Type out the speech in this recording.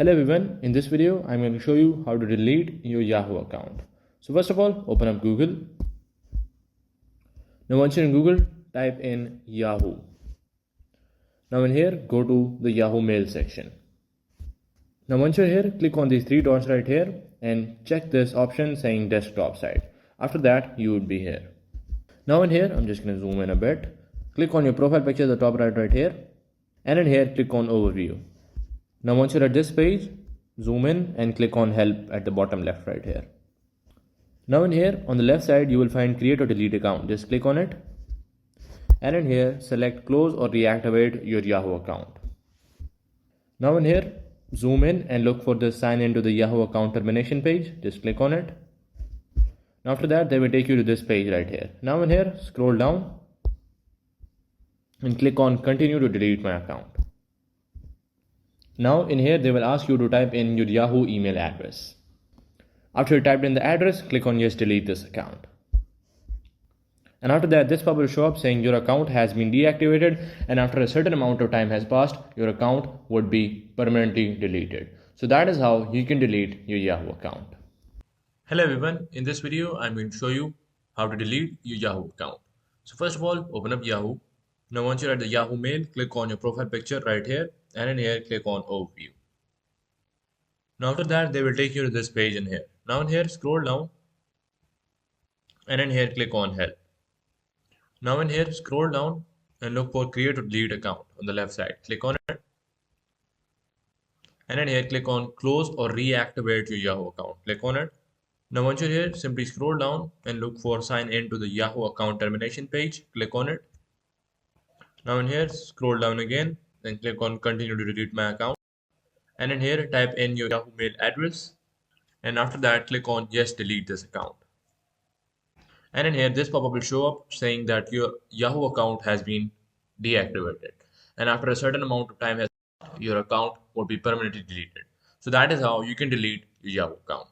Hello everyone, in this video I'm going to show you how to delete your Yahoo account. So first of all, open up Google. Now once you're in Google, type in Yahoo. Now in here, go to the Yahoo Mail section. Now once you're here, click on these three dots right here and check this option saying desktop side. After that, you would be here. Now in here, I'm just going to zoom in a bit. Click on your profile picture at the top right here. And in here, click on overview. Now once you're at this page, zoom in and click on help at the bottom left right here. Now in here on the left side you will find create or delete account. Just click on it and in here select close or reactivate your Yahoo account. Now in here zoom in and look for the sign into the Yahoo account termination page. Just click on it. Now after that they will take you to this page right here. Now in here scroll down and click on continue to delete my account. Now in here they will ask you to type in your Yahoo email address. After you typed in the address, click on yes, delete this account. And after that this pop will show up saying your account has been deactivated, and after a certain amount of time has passed, your account would be permanently deleted. So that is how you can delete your Yahoo account. Hello everyone, in this video I'm going to show you how to delete your Yahoo account. So first of all, open up Yahoo. Now once you're at the Yahoo Mail, click on your profile picture right here and in here click on overview. Now after that they will take you to this page in here. Now in here scroll down and in here click on help. Now in here scroll down and look for create or delete account on the left side. Click on it and in here click on close or reactivate your Yahoo account. Click on it. Now once you're here, simply scroll down and look for sign in to the Yahoo account termination page. Click on it. Now in here scroll down again and click on continue to delete my account. And in here type in your Yahoo Mail address and after that click on yes, delete this account. And in here this pop-up will show up saying that your Yahoo account has been deactivated, and after a certain amount of time has passed, your account will be permanently deleted. So that is how you can delete your Yahoo account.